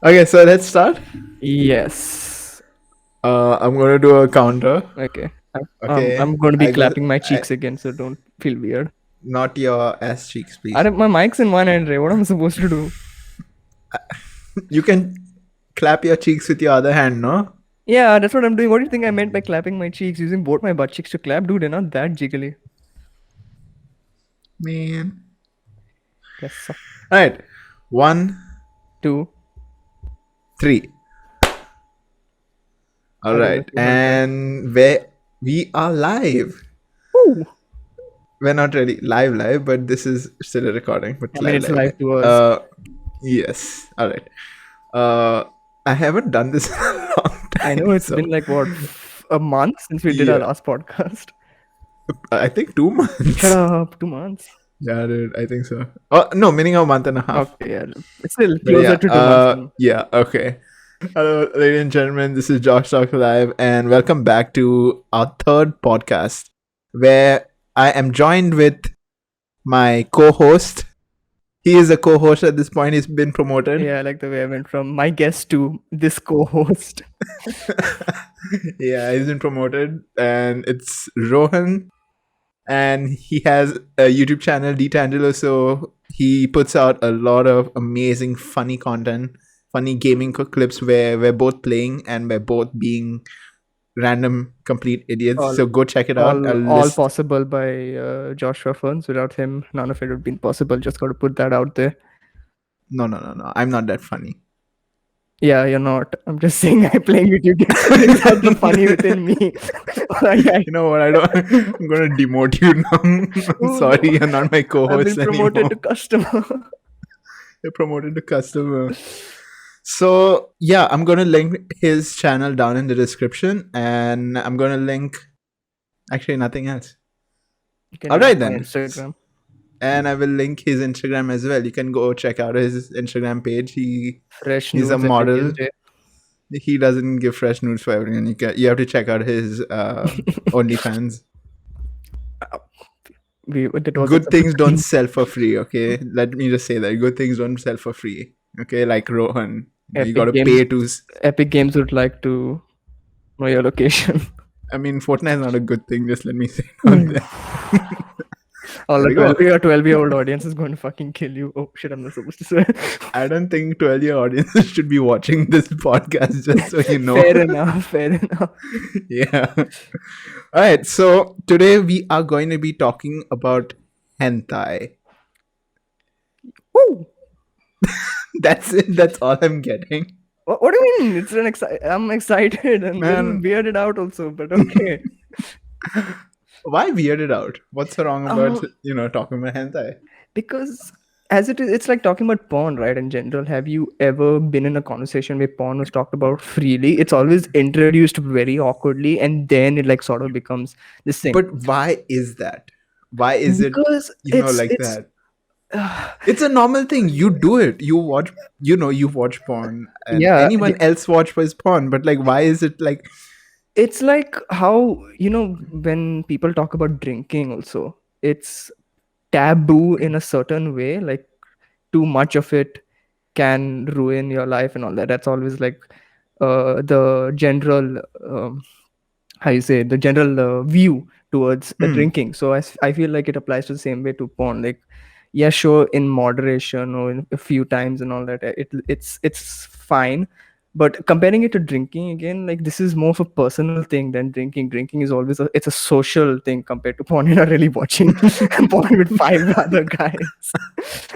Okay, so let's start. Yes. I'm gonna do a counter. Okay. Okay, I'm going to be I go. clapping my I cheeks again, so don't feel weird. not your ass cheeks, please. My mic's in one hand, Ray. What am I supposed to do? You can clap your cheeks with your other hand, no? Yeah, that's what I'm doing. What do you think I meant by clapping my cheeks? Using both my butt cheeks to clap? Dude, they're not that jiggly. Man. Yes, sir. All right. 1, Two. 3. All I don't know right, if you heard that. and we are live. Woo! We're not really live, but this is still a recording. But I mean, it's live. live to us. Yes. All right. Uh, I haven't done this in a long I time, know it's so been like, what, a month since we did our yeah. last podcast. I think 2 months. Shut up. 2 months. Yeah, dude, I think so. Oh no, meaning a month and a half. Okay, yeah. It's still But closer to 2 months. Then. yeah, okay. Hello, ladies and gentlemen. This is Josh Talk Live, and welcome back to our third podcast, where I am joined with my co-host. He is a co-host at this point. He's been promoted. Yeah, I like the way I went from my guest to this co-host. Yeah, he's been promoted, and it's Rohan. And he has a YouTube channel, D'Angelo. So he puts out a lot of amazing, funny content, funny gaming clips where we're both playing and we're both being random, complete idiots. All So go check it out. I'll all list. possible by Joshua Ferns. Without him, none of it would be possible. Just got to put that out there. No. I'm not that funny. Yeah, you're not. I'm just saying I'm playing YouTube games. Things have the funny within me. Yeah. You know what? I don't. I'm gonna demote you now. I'm Ooh, sorry, you're not my I've co-host been promoted anymore. to customer. You're promoted to customer. So yeah, I'm gonna link his channel down in the description, and I'm gonna link actually nothing else. You can All link right my then, Instagram. and I will link his Instagram as well. You can go check out his Instagram page. Fresh He's a nudes every model. Tuesday. He doesn't give fresh nudes for everyone. You have to check out his OnlyFans. That was Good a things don't sell for free. Okay, let me just say that good things don't sell for free. Okay, like Rohan, you got Epic to Games. pay to. Epic Games would like to know your location. I mean, Fortnite is not a good thing. Just let me say on there. All There the we go. 12-year-old audience is going to fucking kill you. Oh shit, I'm not supposed to swear. I don't think 12-year audiences should be watching this podcast. Just so you know. Fair enough, fair enough. Yeah. All right. So today we are going to be talking about hentai. Woo! That's it. That's all I'm getting. What do you mean? It's I'm excited and a little Man, weirded out also, but okay. why weird it out? What's wrong about Um, talking about hentai? because as it is, it's like talking about porn, right? In general, have you ever been in a conversation where porn was talked about freely? It's always introduced very awkwardly, and then it like sort of becomes this thing. But why is that? Why is it Because like that? It's a normal thing. You do it. You watch. You watch porn, and yeah, anyone else watch his porn. But like, why is it like? it's like how when people talk about drinking also, it's taboo in a certain way, like too much of it can ruin your life and all that. That's always like the general how you say, the general view towards Hmm. drinking. So I feel like it applies to the same way to porn. Like, yeah, sure, in moderation or in a few times and all that, it's fine. But comparing it to drinking again, like this is more of a personal thing than drinking. Drinking is always it's a social thing compared to porn. You're not really watching porn with five other guys.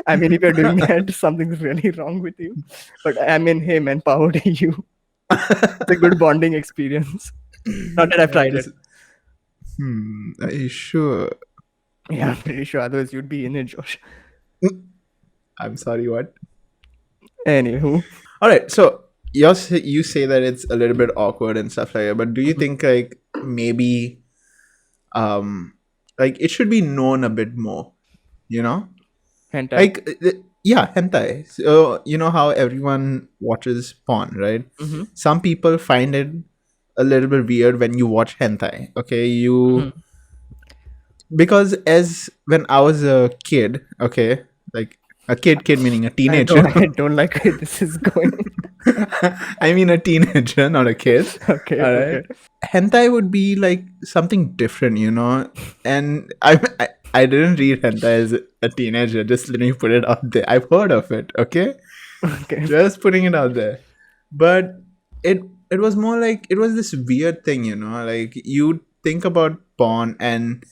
I mean, if you're doing that, something's really wrong with you. But I mean, hey man, power to you. It's a good bonding experience. Not that I've tried it. Just, are you sure? Yeah, I'm pretty sure. Otherwise, you'd be in it, Josh. I'm sorry. What? Anywho, All right. So you say that it's a little bit awkward and stuff like that. But do you think like maybe like it should be known a bit more? You know, hentai. like yeah, hentai. So you know how everyone watches porn, right? Mm-hmm. Some people find it a little bit weird when you watch hentai. Okay, Mm-hmm. because as when I was a kid, okay, like a kid meaning a teenager. I don't like where this is going. I mean, a teenager, not a kid. Okay, All right. okay. Hentai would be like something different, And I didn't read hentai as a teenager. Just let me put it out there. I've heard of it. Okay, Okay. just putting it out there. But it it was more like it was this weird thing, Like you think about porn and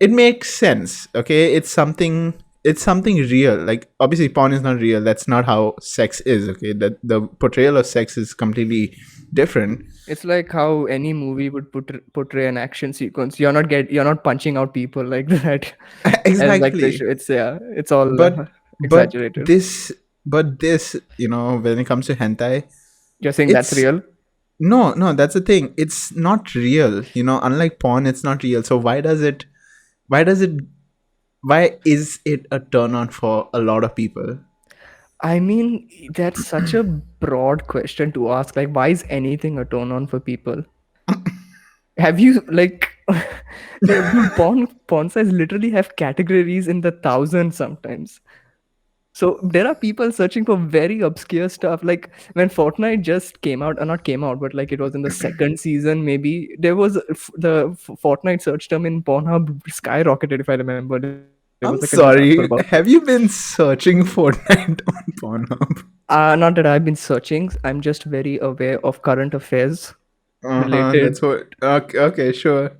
it makes sense. Okay, it's something real. Like obviously porn is not real. That's not how sex is. Okay, that the portrayal of sex is completely different. It's like how any movie would portray an action sequence. You're not punching out people like that, as like they Exactly. should. It's yeah, it's all but but exaggerated. this when it comes to hentai, You're saying that's it's real? no, that's the thing. It's not real. Unlike porn, it's not real. So why does it why is it a turn on for a lot of people? I mean, that's such a broad question to ask. Like, why is anything a turn on for people? Have you like dude, porn sites literally have categories in the thousands sometimes. So there are people searching for very obscure stuff. Like when Fortnite just came out, or not came out, but like it was in the second season, maybe there was Fortnite search term in Pornhub skyrocketed. If I remember, there was like a news article I'm about it. sorry. Have you been searching Fortnite on Pornhub? Not that I've been searching. I'm just very aware of current affairs Uh-huh. related. That's what. Okay. Sure.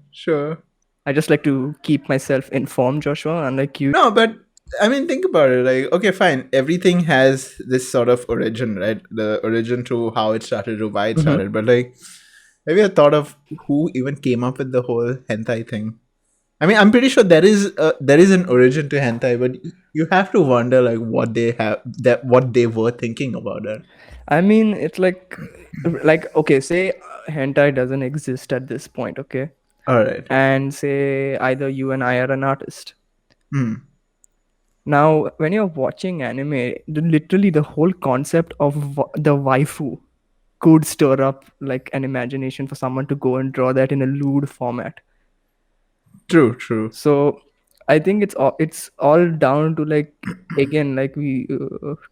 I just like to keep myself informed, Joshua, unlike you. No, but I mean, think about it. Like, okay, fine. Everything has this sort of origin, right? The origin to how it started, to why it Mhm. started. But like, have you thought of who even came up with the whole hentai thing? I mean, I'm pretty sure there is an origin to hentai, but you have to wonder like what they were thinking about it. I mean, it's like okay, say hentai doesn't exist at this point, okay, All right. and say either you and I are an artist. Hmm. Now, when you're watching anime, literally the whole concept of the waifu could stir up like an imagination for someone to go and draw that in a lewd format. True. True. So I think it's all down to like again like we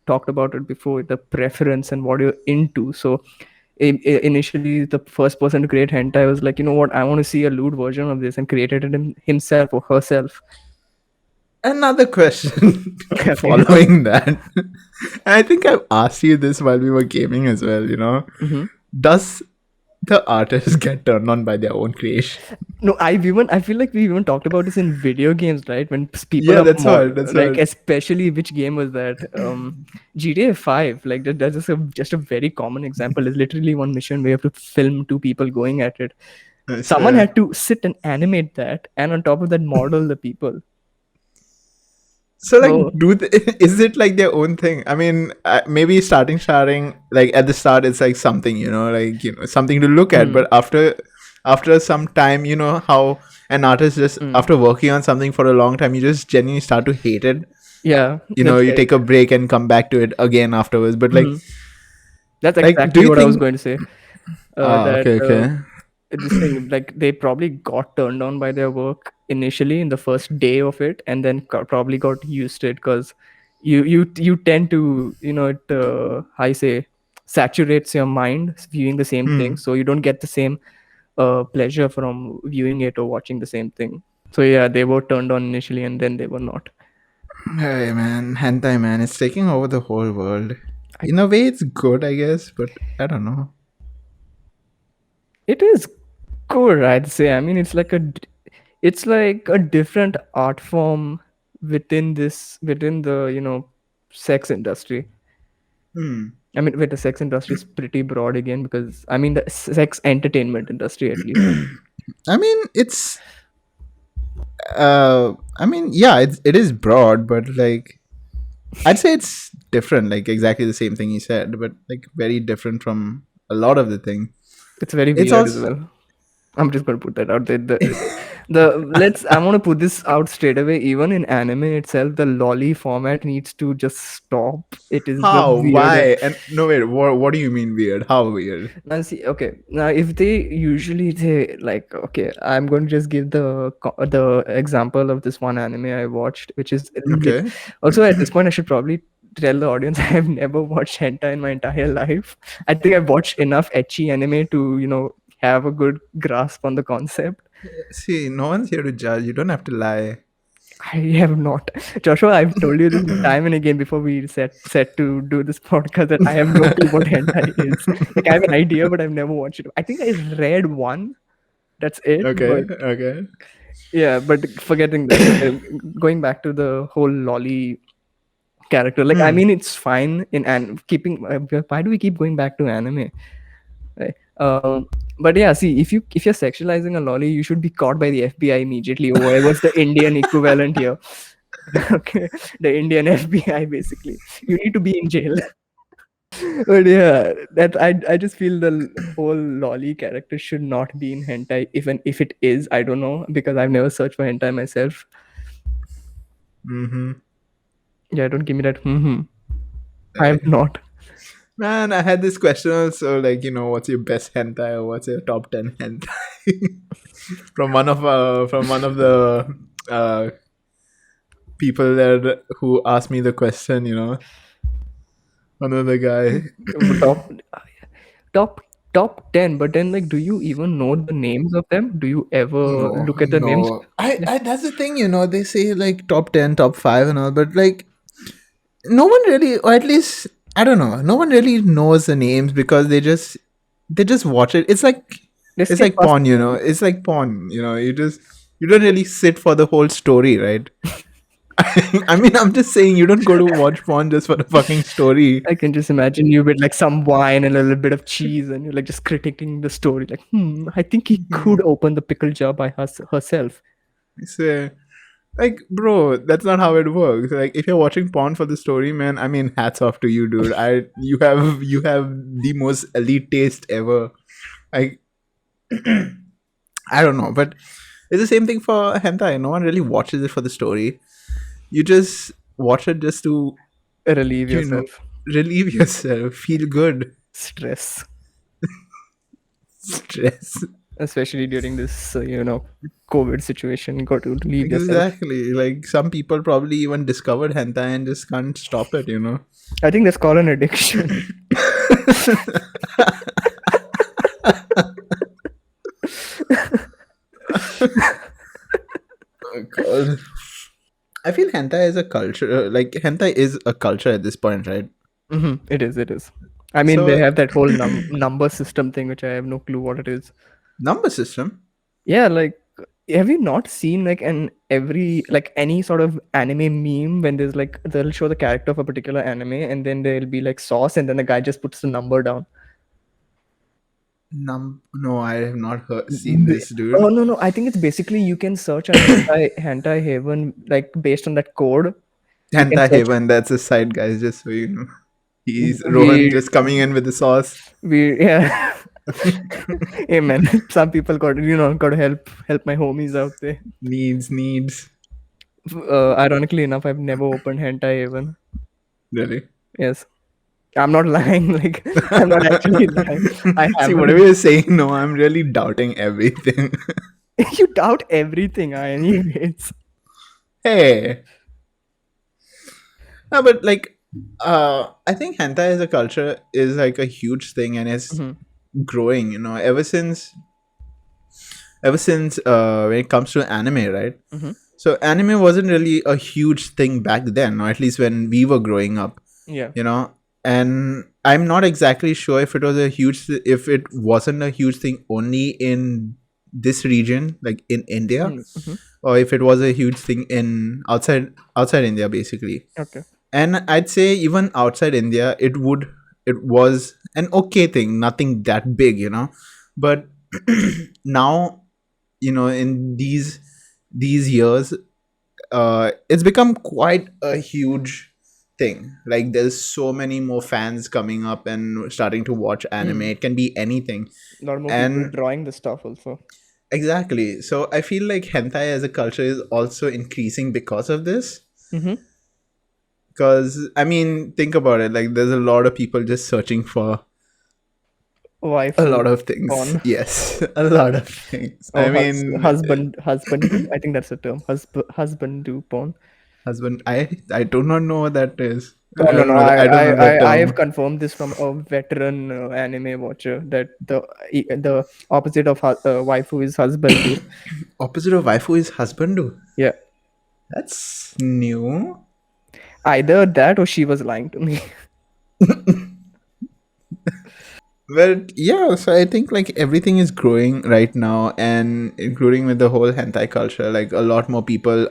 talked about it before, the preference and what you're into. So initially the first person to create hentai was like, you know what, I want to see a lewd version of this, and created it himself or herself. Another question Okay. following that. And I think I've asked you this while we were gaming as well, Hmm. Does the artist get turned on by their own creation? No, I feel like we even talked about this in video games, right? When people Yeah, are that's all. That's like, all. especially which game was that? GTA 5. Like that's just a very common example. Is literally one mission where you have to film two people going at it. Someone Sure. had to sit and animate that, and on top of that, model the people. So, like, So, is it like their own thing? I mean, maybe starting, like at the start, it's like something, something to look at. mm, But after some time, how an artist just mm, after working on something for a long time, you just genuinely start to hate it. yeah, You take a break and come back to it again afterwards. But like, mhm. That's do exactly you what I was think? going to say. Ah, That okay, okay. this thing, like they probably got turned on by their work initially in the first day of it, and then probably got used to it, because you tend to, it how you say, saturates your mind viewing the same thing, Hmm. so you don't get the same pleasure from viewing it or watching the same thing. So yeah, they were turned on initially, and then they were not. Hey man, hentai man, it's taking over the whole world. I, In a way, it's good, I guess, but I don't know. it is good, I'd say. I mean, it's like a different art form within the sex industry. Hmm. I mean, with the sex industry is pretty broad again, because I mean the sex entertainment industry at least. I mean, yeah, it is broad, but like I'd say it's different, like exactly the same thing you said, but like very different from a lot of the thing. It's very It's weird as also well. I'm just gonna put that out there. I want to put this out straight away. Even in anime itself, the lolly format needs to just stop. It is the how, weirdest. why, and no wait, what do you mean weird? How weird? Now see, okay. Now if they usually say like, okay, I'm going to just give the example of this one anime I watched, which is Okay. also at this point I should probably tell the audience I have never watched hentai in my entire life. I think I've watched enough ecchi anime to, have a good grasp on the concept. See, no one's here to judge. You don't have to lie. I have not. Joshua, I've told you this time and again before we set to do this podcast that I have no clue what hentai is. Like, I have an idea, but I've never watched it. I think I read one. That's it. Okay, But okay. yeah, but forgetting that, going back to the whole lolly character, like I mean, it's fine in and keeping. Why do we keep going back to anime? Right. But yeah, see, if you're sexualizing a lolly, you should be caught by the FBI immediately, or whatever's the Indian equivalent here. Okay, the Indian FBI basically. You need to be in jail. But yeah, that I just feel the whole lolly character should not be in hentai. Even if it is, I don't know because I've never searched for hentai myself. Mm-hmm. Yeah, don't give me that. I have not. Man, I had this question also, like, what's your best hentai or what's your top 10 hentai? from one of the people that who asked me the question, one of the guy. top top top 10, but then like do you even know the names of them? Do you ever No, look at the names? no. I that's the thing, they say like top 10, top 5 and all, but like no one really, or at least I don't know, no one really knows the names because they just watch it. It's like They it's skip like past porn, it. it's like porn, you don't really sit for the whole story, right? I mean, I'm just saying you don't go to watch porn just for the fucking story. I can just imagine you with like some wine and a little bit of cheese, and you're like just critiquing the story. Like, I think he could open the pickle jar by herself. So, like, bro, that's not how it works. Like, if you're watching porn for the story, man, I mean, hats off to you, dude. You have the most elite taste ever. Like, I don't know, but it's the same thing for hentai. No one really watches it for the story. You just watch it just to, Relieve you know, yourself. relieve yourself, feel good, Stress, stress. especially during this, COVID situation. You got to relieve yourself. Exactly. Like, some people probably even discovered hentai and just can't stop it, I think that's called an addiction. Oh, God. I feel hentai is a culture. Like, hentai is a culture at this point, right? It is. It is. I mean, they So, have that whole number system thing, which I have no clue what it is. number system. Yeah, like, have you not seen like any sort of anime meme when there's like they'll show the character of a particular anime and then there'll be like sauce and then the guy just puts the number down. No, I have not seen this, dude. Oh no, I think it's basically you can search on hentai Haven like based on that code. You can Hentai search. Haven, that's his side, guys, just so you know. He's Rohan We just coming in with the sauce. yeah. Hey man, some people got to help my homies out there. Needs. Ironically enough, I've never opened hentai Haven. Really? Yes. I'm not lying. Like, I'm not actually lying. I See, haven't. whatever you're saying, no, I'm really doubting everything. You doubt everything, anyways. Hey. No, but like, I think hentai as a culture is like a huge thing and it's growing, ever since when it comes to anime, right? So anime wasn't really a huge thing back then, or at least when we were growing up, Yeah. and I'm not exactly sure if if it wasn't a huge thing only in this region, like in India, or if it was a huge thing in outside India, basically. Okay. And I'd say even outside India, it was an okay thing, nothing that big, but now, in these years, it's become quite a huge thing. Like, there's so many more fans coming up and starting to watch anime. It can be anything. A lot more And- people drawing the stuff also. Exactly. So I feel like hentai as a culture is also increasing because of this. Because, I mean, think about it. Like, there's a lot of people just searching for Wife. a lot of things. porn. Yes, a lot of things. I mean, husband. I think that's the term. Husband do porn. Husband. I do not know what that is. Oh I no don't no, know. I don't know that I have term. confirmed this from a veteran anime watcher that the opposite of waifu is husband too. Opposite of waifu is husband. Yeah, That's new. either that or she was lying to me. Well, yeah, so I think like everything is growing right now, and including with the whole hentai culture, like a lot more people,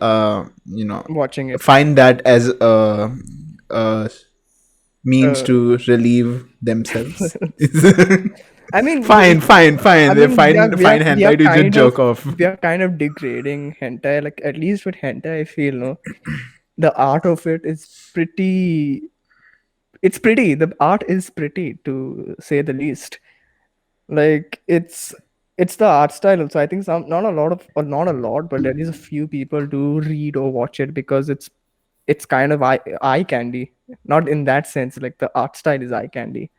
Watching it. find that as a means Uh, to relieve themselves. I mean, Fine. I They mean, find hentai to just joke off. we are kind of degrading hentai. Like at least with hentai, I feel no, the art of it is pretty. It's pretty. The art is pretty, to say the least. Like it's the art style also. I think some not a lot of or not a lot, but there is a few people do read or watch it because it's kind of eye candy. Not in that sense. Like the art style is eye candy.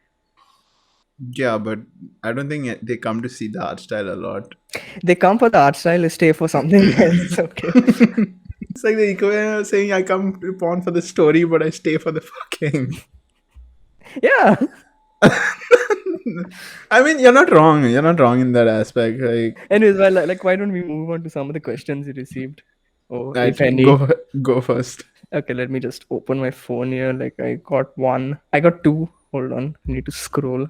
Yeah, but I don't think they come to see the art style a lot. They come for the art style, they stay for something else. Okay. It's like the equivalent of saying I come to porn for the story, but I stay for the fucking. Yeah. I mean, you're not wrong. You're not wrong in that aspect. Like, Anyways, well, like, why don't we move on to some of the questions you received, or I if any? go first. Okay, let me just open my phone here. Like, I got one. I got two. Hold on. I need to scroll.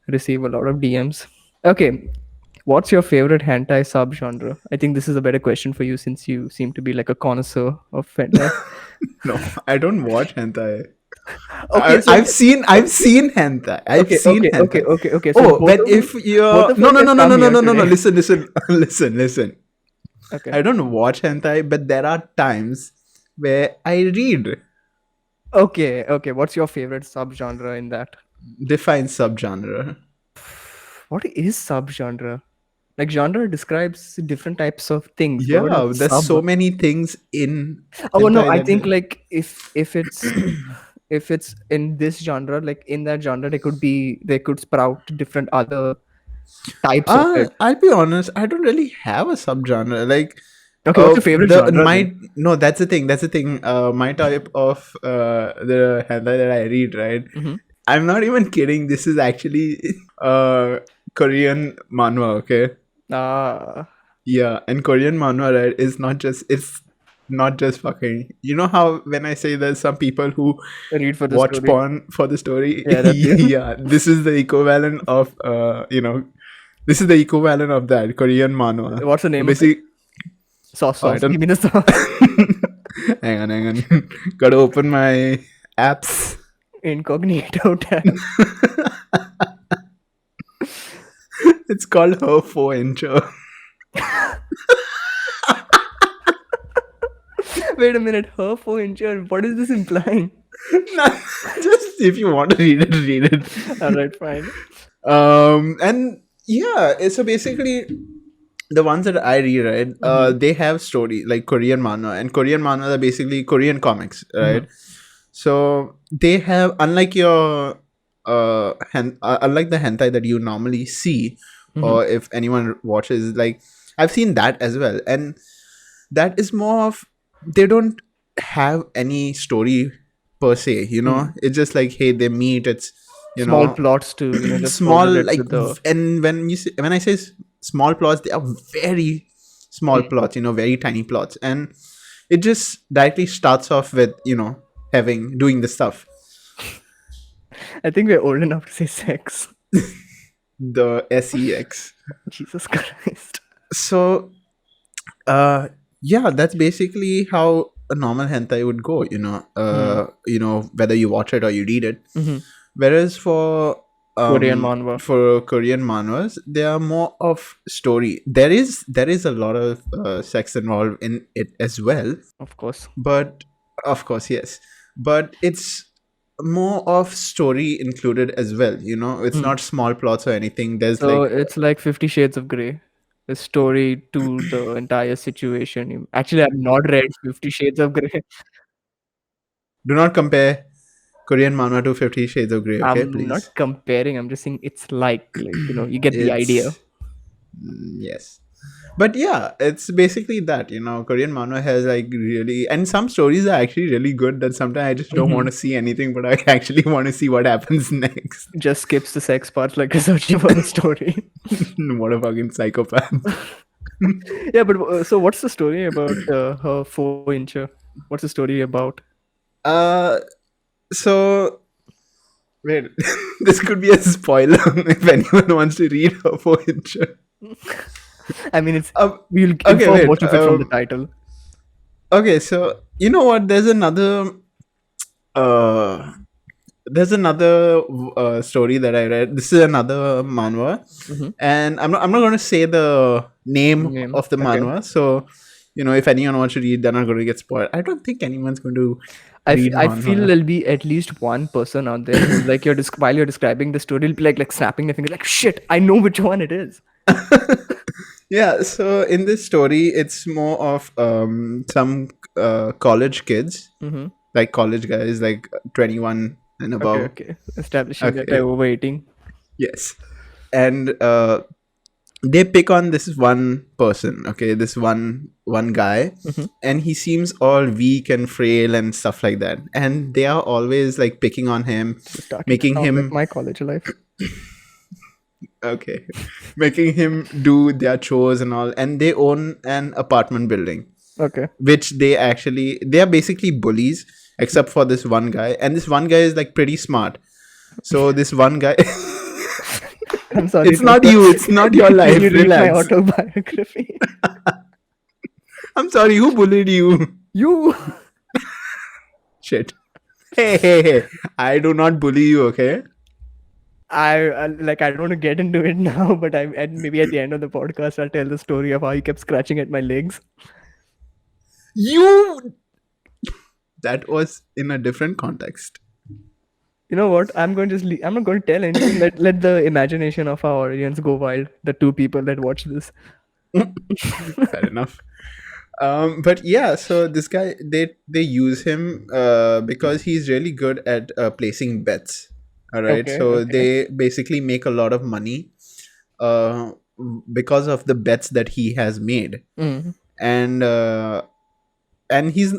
Receive a lot of DMs. Okay. What's your favorite hentai subgenre? I think this is a better question for you since you seem to be like a connoisseur of hentai. No, I don't watch hentai. Okay, so I've seen hentai. I've seen hentai. okay. So Oh, but if both you're of us have come here no. today. Listen. Okay. I don't watch hentai, but there are times where I read. Okay. What's your favorite subgenre in that? Define subgenre. What is subgenre? Like genre describes different types of things. But what is Yeah, there's sub? so many things in Oh no, hentai I think that. like if it's in this genre, like in that genre, they could sprout different other types of it. I'll be honest. I don't really have a subgenre. Like, Okay, what's your favorite the genre then? my no, that's the thing. That's the thing. My type of the hentai that I read, right? Hmm. I'm not even kidding. This is actually Korean manhwa. Okay. Uh, Yeah, and Korean manhwa, right, is not just it's not just fucking. You know how when I say there's some people who read for the watch story. porn for the story? Yeah, that's you. Yeah, this is the equivalent of this is the equivalent of that Korean manhwa. What's the So name of it? basically, oh, I Sauce. don't. Give me the sauce. Hang on. Gotta open my apps. Incognito tab. It's called Her 4 incher. Wait a minute. Her 4 incher. What is this implying? Just if you want to read it. All right, fine. And yeah, so basically the ones that I read, right, Mm-hmm. they have story like Korean manhwa, and Korean manhwa are basically Korean comics, right? So they have, unlike your unlike the hentai that you normally see, Mm-hmm. or if anyone watches, like I've seen that as well, and that is more of, they don't have any story per se, it's just like, hey, they meet, it's you Small know plots to just small, correlate like with the. and when I say small plots, they are very small Mm. plots, very tiny plots, and it just directly starts off with having doing the stuff, I think we're old enough to say sex. the sex. Jesus Christ. So yeah, that's basically how a normal hentai would go, whether you watch it or you read it. Mm-hmm. Whereas for Korean manhwa, Korean manhwas, they are more of story. There is a lot of sex involved in it as well, of course. but of course, yes, but it's more of story included as well. It's Mm. not small plots or anything. There's So like, it's like 50 Shades of Grey. The story to the entire situation. Actually, I've not read 50 Shades of Grey. do not compare Korean manhwa to 50 Shades of Grey, okay, I'm please. not comparing. I'm just saying it's like you get the idea. It's yes. But yeah, it's basically that, Korean manhwa has like really, and some stories are actually really good that sometimes I just don't want to see anything, but I actually want to see what happens next. Just skips the sex parts like researching for the story. What a fucking psychopath. Yeah, but so what's the story about her 4-incher? What's the story about? Uh, so wait, this could be a spoiler if anyone wants to read her 4-incher. I mean, it's Um, we'll okay, inform wait. most of it from the title. Okay, so you know what? Uh, there's another story that I read. This is another manhwa, Mm-hmm. and I'm not going to say the name Name. of the Okay. manhwa. So, if anyone wants to read, they're not going to get spoiled. I don't think anyone's going to read I feel manhwa. there'll be at least one person out there who's like while you're describing the story, will be like snapping their fingers, like shit, I know which one it is. Yeah. So in this story, it's more of some college kids, Mm-hmm. like college guys, like 21 and Okay, above. okay. Establishing that Okay. they're over 18. Yes. And they pick on this one person, okay, this one guy, Mm-hmm. and he seems all weak and frail and stuff like that, and they are always like picking on him, This is starting to making sound like him my college life. okay, making him do their chores and all, and they own an apartment building, Okay. which they are basically bullies except for this one guy, and this one guy is like pretty smart. So this one guy I'm sorry. it's not you, it's not your Can life, you read my relax. autobiography? I'm sorry, who bullied you? You. Shit. Hey, I do not bully you, okay? I like. I don't want to get into it now, but maybe at the end of the podcast, I'll tell the story of how he kept scratching at my legs. You. That was in a different context. You know what? I'm going to just. I'm not going to tell anything. Let the imagination of our audience go wild. The 2 people that watch this. Fair enough. But yeah, so this guy, they use him because he's really good at placing bets. All right, Okay. so Okay. they basically make a lot of money uh, because of the bets that he has made, Mm. and he's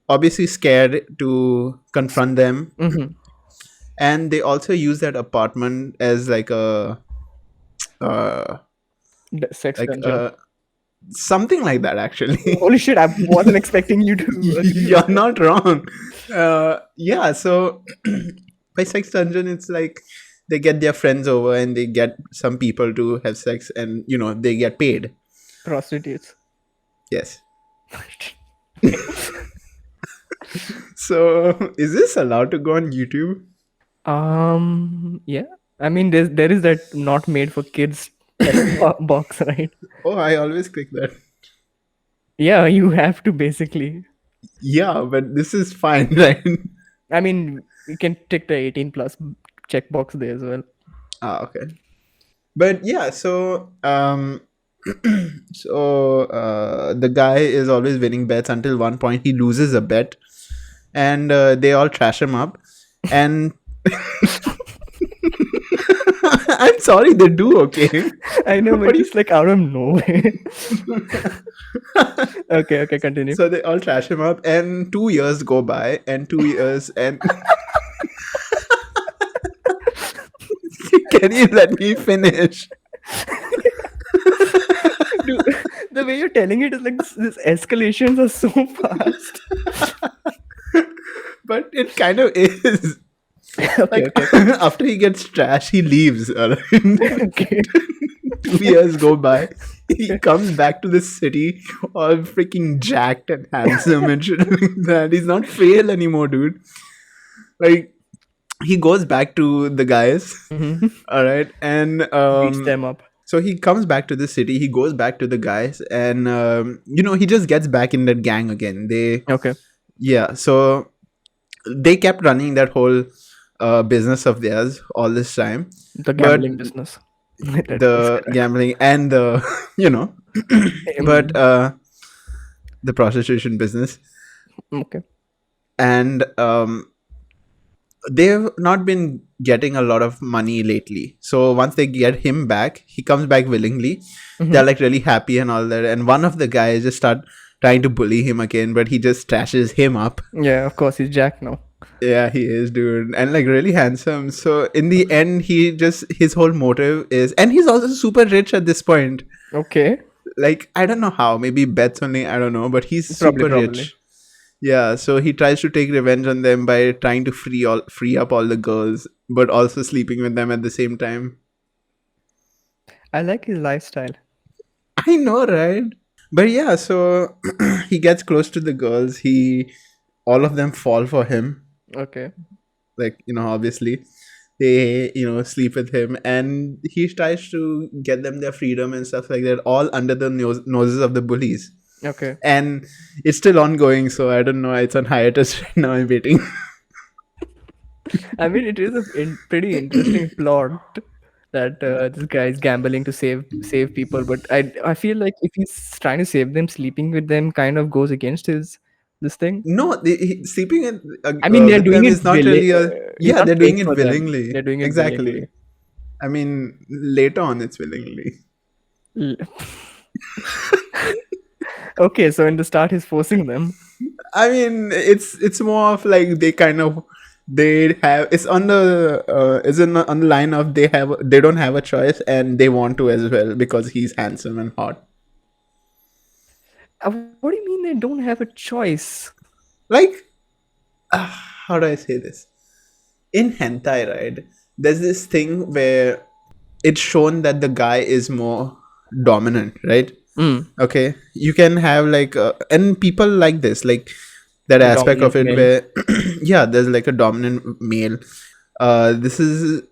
obviously scared to confront them, Mm-hmm. and they also use that apartment as like a uh, Sex like dungeon. something like that actually. Holy shit! I wasn't expecting you to agree You're with that. not wrong. Yeah, so by sex dungeon, it's like they get their friends over and they get some people to have sex, and they get paid. Prostitutes. Yes. So is this allowed to go on YouTube? Yeah. I mean, there is that not made for kids box, right? Oh, I always click that. Yeah, you have to basically. Yeah, but this is fine, right? I mean, you can tick the 18 plus checkbox there as well. Okay. But yeah, so the guy is always winning bets until one point he loses a bet, and they all trash him up, and I'm sorry, they do, okay. I know, What but do you it's like out of nowhere. Okay, continue. So they all trash him up, and 2 years go by, and 2 years, and can you let me finish? Dude, the way you're telling it is like this escalations are so fast. But it kind of is. Okay, Like okay. after he gets trashed, he leaves. Alright? Okay. 2 years go by. He comes back to the city all freaking jacked and handsome and shit like that. He's not frail anymore, dude. Like he goes back to the guys. Mhm. All right, and Beats them up. so he comes back to the city. He goes back to the guys, and he just gets back in that gang again. Okay. Yeah. So they kept running that whole business of theirs all this time, The but gambling business. Let me the say gambling and the that. but the prostitution business, Okay. and they've not been getting a lot of money lately. So once they get him back, he comes back willingly. Hmm. They're like really happy and all that. And one of the guys just start trying to bully him again, but he just trashes him up. Yeah, of course he's Jack now. Yeah, he is, dude, and like really handsome. So in the end, his whole motive is, and he's also super rich at this point. Okay, Like I don't know how, maybe bets only, I don't know, but he's probably, super probably. rich. Yeah, so he tries to take revenge on them by trying to free up all the girls, but also sleeping with them at the same time. I like his lifestyle. I know, right? But yeah, so he gets close to the girls. All of them fall for him. Okay. Like, obviously they, sleep with him, and he tries to get them their freedom and stuff like that, all under the noses of the bullies. Okay. And it's still ongoing, so I don't know. It's on hiatus right now. I'm waiting. I mean, it is a pretty interesting plot that this guy is gambling to save people, but I feel like if he's trying to save them, sleeping with them kind of goes against his this thing. No, sleeping I mean, they're with doing them it is not really a. he's Yeah, not they're paying doing it for them. willingly. They're doing it willingly. Exactly. I mean, later on, it's willingly. L- Okay, so in the start, he's forcing them. I mean, it's more of like they have it's on the on the line of they don't have a choice and they want to as well because he's handsome and hot. What do you mean they don't have a choice? Like, how do I say this? In hentai, right? There's this thing where it's shown that the guy is more dominant, right? Mm, Okay, you can have like and people like this, like that the aspect of dominant it male. where yeah, there's like a dominant male. This is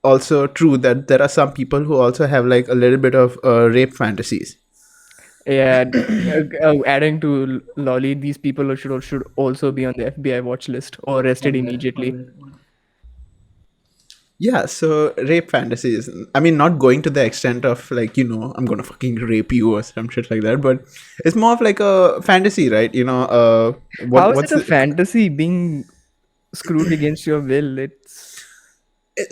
also true that there are some people who also have like a little bit of rape fantasies. Yeah, adding to Lolly, these people should also be on the FBI watch list or arrested immediately. Yeah, so rape fantasies. I mean, not going to the extent of like, I'm gonna fucking rape you or some shit like that, but it's more of like a fantasy, right? How is it What's a the, fantasy being screwed against your will? It's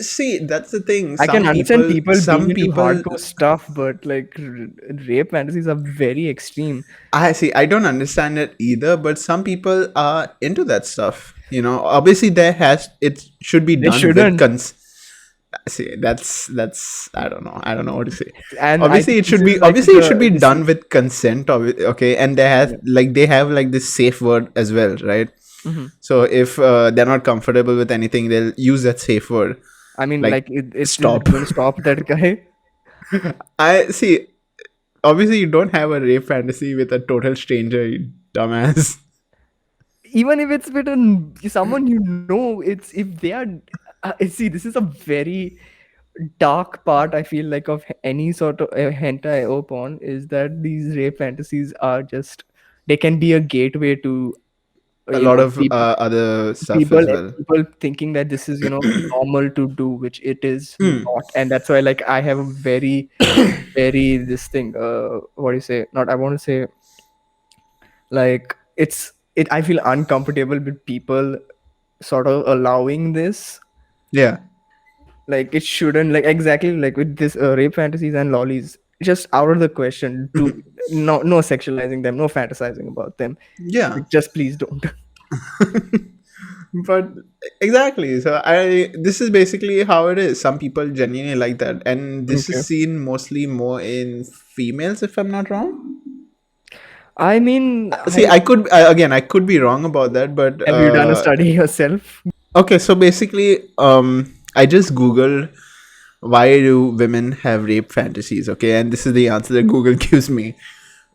see, that's the thing. I can understand people being Some into people, hardcore stuff, but like rape fantasies are very extreme. I see. I don't understand it either, but some people are into that stuff. Obviously, it should be They done with shouldn't, cons. See, that's I don't know. I don't know what to say. and I think this is like Obviously it should the be this. done with consent. Okay, and Yeah. they have like this safe word as well, right? Mhm. So if they're not comfortable with anything, they'll use that safe word. I mean, Like, like is it stop. going to stop that guy? I see. Obviously, you don't have a rape fantasy with a total stranger, you dumbass. Even if it's with someone you know, it's if they are. See, this is a very dark part. I feel like of any sort of hentai or porn is that these rape fantasies are just they can be a gateway to A lot of people other stuff people as well. people thinking that this is normal to do, which it is Hmm. not, and that's why like I have a very this thing. What do you say? Not I want to say like it. I feel uncomfortable with people sort of allowing this. Yeah. Like it shouldn't like exactly like with this rape fantasies and lollies. Just out of the question. Do no sexualizing them, no fantasizing about them. Yeah. Just please don't. But exactly, so I this is basically how it is. Some people genuinely like that, and this Okay. is seen mostly more in females, if I'm not wrong. I mean, See, I could be wrong about that, but have you done a study yourself? okay, so basically I just googled why do women have rape fantasies, okay, and this is the answer that Google gives me.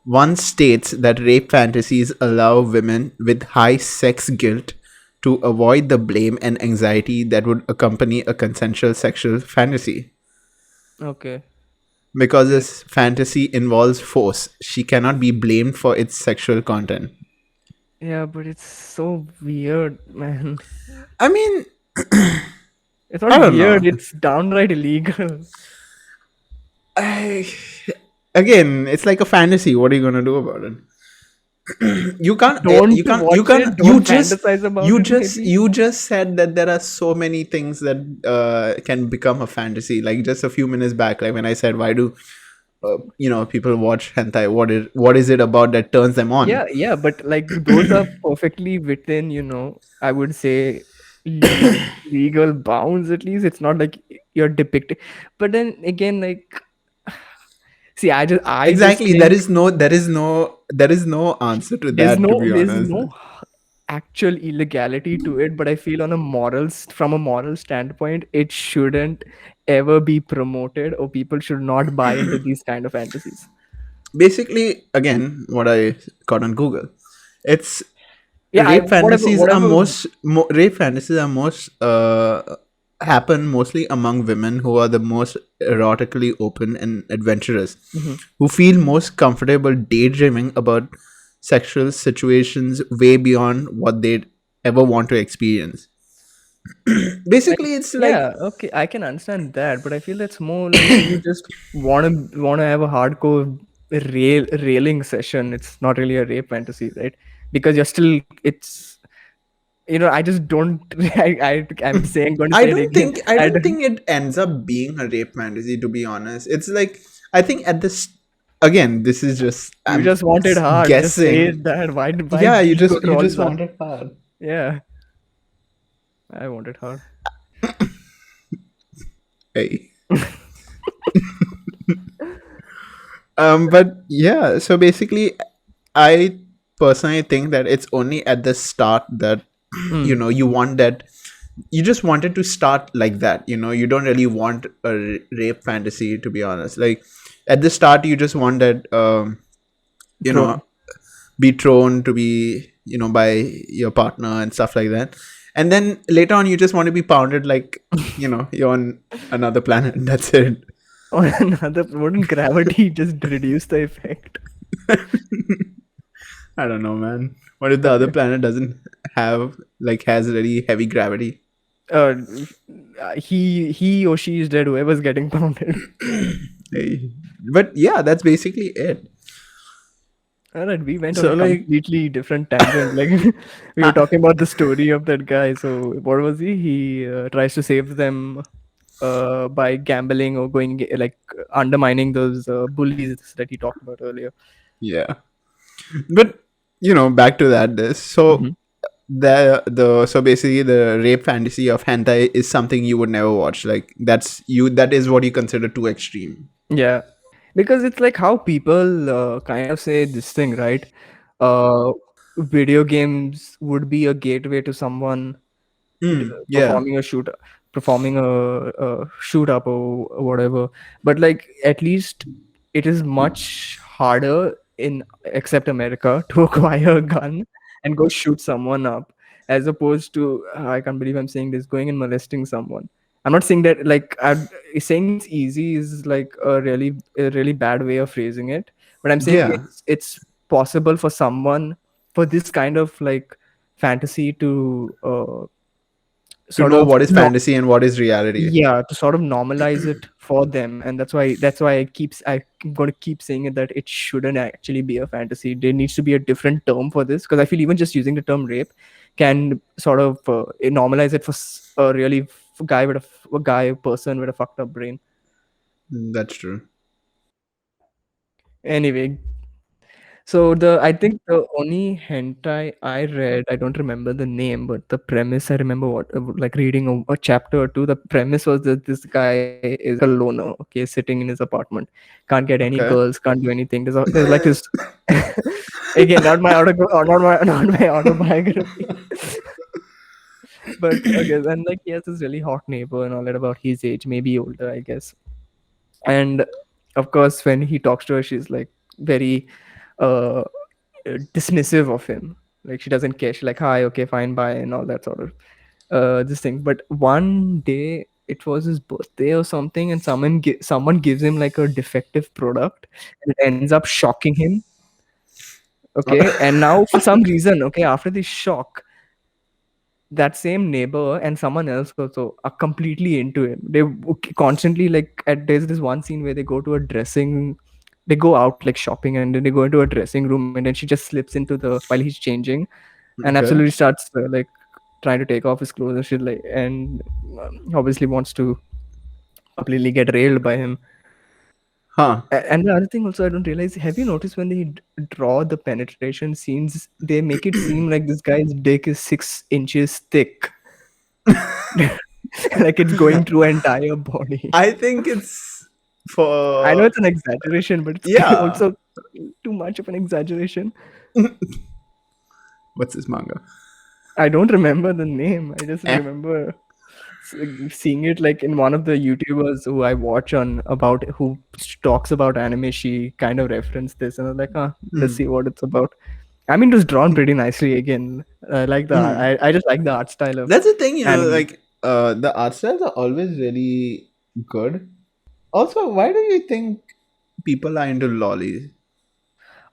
One states that rape fantasies allow women with high sex guilt to avoid the blame and anxiety that would accompany a consensual sexual fantasy. Okay. Because this fantasy involves force, she cannot be blamed for its sexual content. Yeah, but it's so weird, man. I mean, It's I not don't know. weird, it's downright illegal. I, again, it's like a fantasy. What are you going to do about it? You can't Don't you can't you watch can it. Don't fantasize about you it. just Maybe. you just said that there are so many things that can become a fantasy, like just a few minutes back, like when I said, why do people watch hentai? What is it about that turns them on? Yeah, yeah, but like those are perfectly within, I would say legal bounds at least. It's not like you're depicting. But then again, like, see, I just Exactly, think there is no answer to that, to be there's honest. no actual illegality to it, but I feel on a from a moral standpoint, it shouldn't ever be promoted, or people should not buy into these kind of fantasies. Basically, again, what I got on Google, it's Yeah, I whatever. rape fantasies are most happen mostly among women who are the most erotically open and adventurous, Mhm. who feel most comfortable daydreaming about sexual situations way beyond what they'd ever want to experience. Like, Basically, it's like, yeah, okay, I can understand that, but I feel that's more like you just wanna have a hardcore railing session. It's not really a rape fantasy, right? Because you're still it's I just don't I'm saying going to I say it don't again. think I I don't don't, think it ends up being a rape fantasy, to be honest. It's like, I think at this, again, this is just, you I'm just want it hard. Just say guessing. it that. Why Yeah, you need to go just through you all just this? want it hard. Yeah, I want it hard. Hey. But yeah, so basically, I personally think that it's only at the start that Mm. you want that, you just wanted to start like that. You don't really want a rape fantasy, to be honest. Like, at the start, you just want that, you know Throne. be thrown to be, by your partner and stuff like that. And then later on, you just want to be pounded like, you're on another planet. That's it. On another, wouldn't gravity just reduce the effect? I don't know, man. What if the other Okay. planet doesn't have, like, has really heavy gravity? uh, he or she is dead, whoever's getting pounded. Hey. But yeah, that's basically it. All right, we went on a So, like, completely different tangent. Like, we were uh, talking about the story of that guy. So what was he? He tries to save them by gambling or like undermining those bullies that he talked about earlier. yeah. But back to that. This Hmm. so so basically the rape fantasy of hentai is something you would never watch. Like, that is what you consider too extreme. Yeah, because it's like how people kind of say this thing, right? Uh, Video games would be a gateway to someone d- Yeah. performing a shoot performing a shoot up or whatever, but like at least it is much harder in except America to acquire a gun and go shoot someone up, as opposed to I can't believe I'm saying this, going and molesting someone. I'm not saying that, like, I'm saying it's easy is like a really bad way of phrasing it, but I'm saying Yeah. it's possible for someone, for this kind of like fantasy to To sort know of what is no fantasy and what is reality. yeah, to sort of normalize it for them. And that's why I'm going to keep saying it, that it shouldn't actually be a fantasy. There needs to be a different term for this, because I feel even just using the term rape can sort of normalize it for a really a guy person with a fucked up brain. That's true. Anyway, so I think the only hentai I read, I don't remember the name, but the premise I remember, like reading a chapter or two. The premise was that this guy is like a loner, okay, sitting in his apartment, can't get any Okay. girls, can't do anything. There's like his again, not my autobiography, but okay, and like he has this really hot neighbor and all that about his age, maybe older, I guess. And of course, when he talks to her, she's like very uh dismissive of him. Like she doesn't care. She's like, "Hi, okay, fine, bye," and all that sort of this thing. But one day it was his birthday or something, and someone gives him like a defective product, and it ends up shocking him. Okay, and now for some reason, okay, after this shock, that same neighbor and someone else also are completely into him. They constantly, like, there's this one scene where they go to a dressing. they go out like shopping, and then they go into a dressing room, and then she just slips into the while he's changing, and Okay. absolutely starts like trying to take off his clothes and shit, like, and obviously wants to completely get railed by him. Huh. And the other thing also I don't realize, have you noticed when they draw the penetration scenes, they make it seem like this guy's dick is 6 inches thick. Like it's going through entire body. I think it's I know for it's an exaggeration, but it's yeah. also too much of an exaggeration. What's this manga? I don't remember the name. I just Eh. remember seeing it like in one of the YouTubers who I watch on about who talks about anime. She kind of referenced this, and I was like, let's Hmm. see what it's about. I mean, it was drawn pretty nicely again. I like the Hmm. I just like the art style of That's the thing, anime. like the art styles are always really good. Also, why do you think people are into lollies?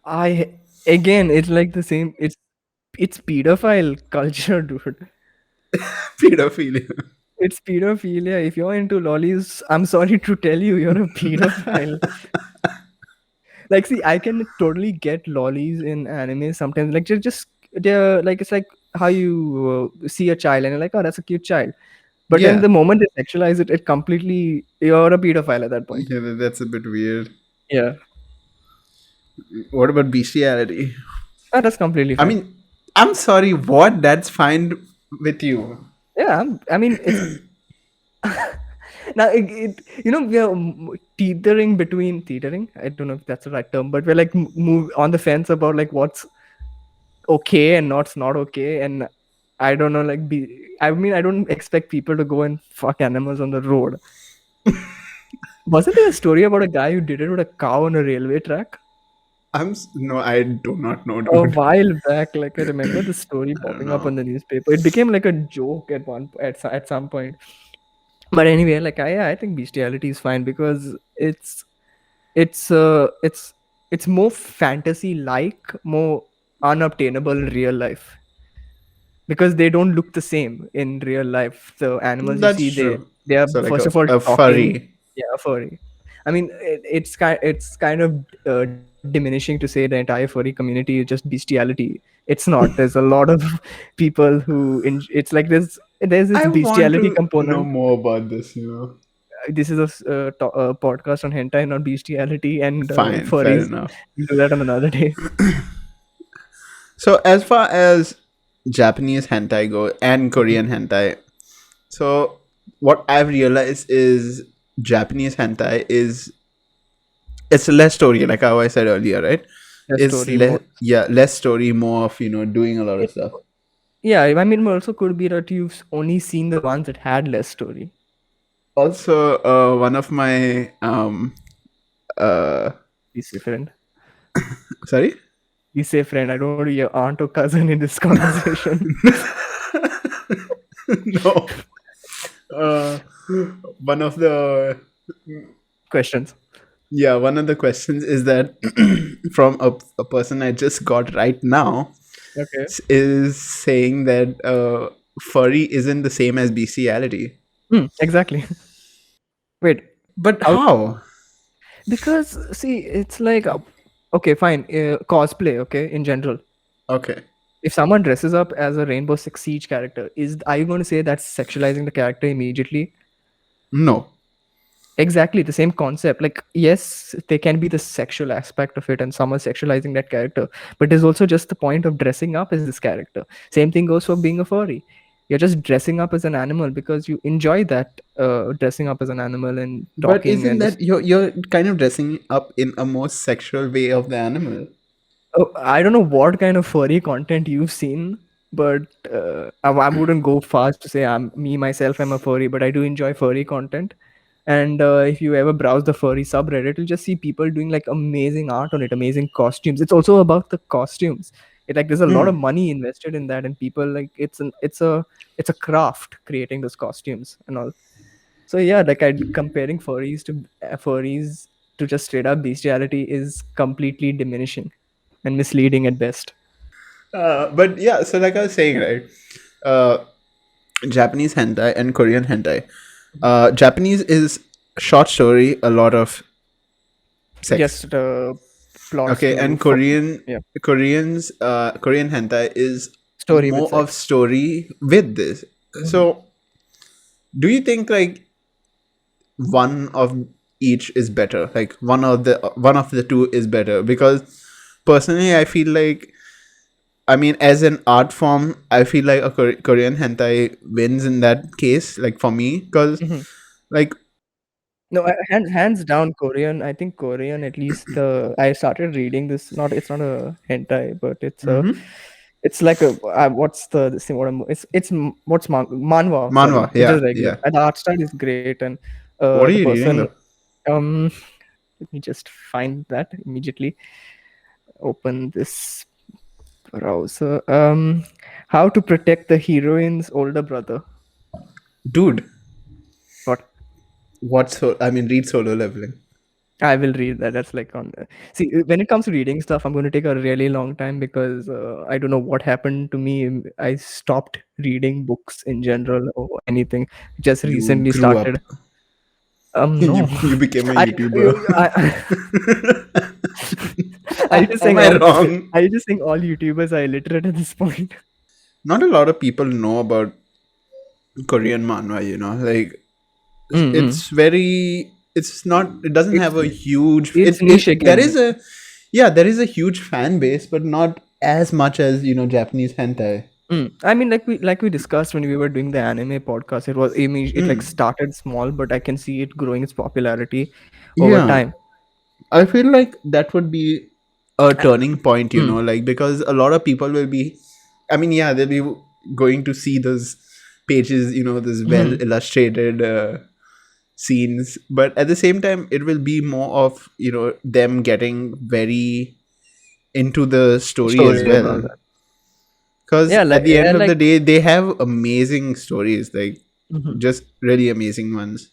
I again, it's like the same. It's pedophile culture, dude. Pedophilia. It's pedophilia. If you're into lollies, I'm sorry to tell you, you're a pedophile. Like, see, I can totally get lollies in anime sometimes. Like, they're like, it's like how you see a child and you're like, oh, that's a cute child. But then Yeah. the moment they sexualize it, it completely, you're a pedophile at that point. Yeah, that's a bit weird. Yeah. What about bestiality? That's completely I fine. mean, I'm sorry, what? That's fine with you. Yeah. I mean, it's now we are teetering. I don't know if that's the right term, but we're like move on the fence about like what's okay and what's not okay. And I don't know, like I mean, I don't expect people to go and fuck animals on the road. Wasn't there a story about a guy who did it with a cow on a railway track No, I do not know, a dude. while back? Like I remember the story I don't popping up know. on the newspaper. It became like a joke at some point. But anyway, like I think bestiality is fine because it's uh it's it's more fantasy like, more unobtainable in real life, because they don't look the same in real life. The animals you That's see, true. they are So like first of all a talking. furry. Yeah, furry. I mean, it's kind of diminishing to say the entire furry community is just bestiality. It's not. There's a lot of people who it's like there's this I want bestiality to know component. more about this. This is a podcast on hentai, not bestiality and Fine, fair furries. enough. We'll do that on another day. So as far as Japanese hentai go and Korean hentai, so what I've realized is Japanese hentai is it's less story, like how I said earlier, right? The It's story more. less story, more of doing a lot of It, stuff. yeah, I mean, it also could be that you've only seen the ones that had less story. Also, one of my uh Please say friend. sorry. Please say friend. I don't want to be your aunt or cousin in this conversation. No. Uh, one of the Questions. yeah, one of the questions is that from a person I just got right now Okay. is saying that furry isn't the same as bestiality. Exactly. Wait. But How? how? Because see, it's like okay, fine. Cosplay. Okay, in general. Okay. If someone dresses up as a Rainbow Six Siege character, are you going to say that's sexualizing the character immediately? No. Exactly the same concept. Like, yes, there can be the sexual aspect of it, and someone sexualizing that character, but there's also just the point of dressing up as this character. Same thing goes for being a furry. You're just dressing up as an animal because you enjoy that dressing up as an animal and But talking isn't and that you're kind of dressing up in a more sexual way of the animal? oh, I don't know what kind of furry content you've seen, but I wouldn't go fast to say I'm me myself. I'm a furry, but I do enjoy furry content. And if you ever browse the furry subreddit, you'll just see people doing like amazing art on it, amazing costumes. It's also about the costumes. It like there's a lot of Hmm. money invested in that, and people like it's a craft creating those costumes and all. So yeah, like I comparing furries to just straight up bestiality is completely diminishing and misleading at best. But yeah, so like I was saying, right? Uh, Japanese hentai and Korean hentai. Japanese is short story, a lot of sex. just plots Okay, to and for yeah, Korean hentai is story with more of sex. story with this. Mhm. So, do you think like one of each is better? Like one of the two is better? Because personally, I feel like, I mean, as an art form, I feel like a Korean hentai wins in that case. Like for me, because Mhm. like, No, hands down Korean. I think Korean, at least I started reading this. Not it's not a hentai, but mhm, it's like a what's the thing? What what's manhwa? Sorry, manhwa, it yeah, is regular. yeah. And the art style is great, and What are the you reading person. though? Um, let me just find that immediately. Open this browser. How to protect the heroine's older brother? Dude, What? I mean, read Solo Leveling. I will read that. That's like on. See, when it comes to reading stuff, I'm going to take a really long time because I don't know what happened to me. I stopped reading books in general or anything. Just You recently grew up. started. No, You became a I, YouTuber. are you just Am saying I all? wrong? Are you just saying all YouTubers are illiterate at this point? Not a lot of people know about Korean manhwa, like Mm-mm. it's very, it's not, it doesn't It's have a huge, it's niche there again. is a, yeah, there is a huge fan base, but not as much as, Japanese hentai. I mean, like we discussed when we were doing the anime podcast, it like Mm. started small, but I can see it growing its popularity over Yeah, time. I feel like that would be a Uh, turning point, mm, like because a lot of people will be, I mean, yeah, they'll be going to see those pages, those well mhm. illustrated scenes, but at the same time, it will be more of, them getting very into the story as Story and all well. that. Because at the Yeah, end of like the day, they have amazing stories, like mhm. just really amazing ones.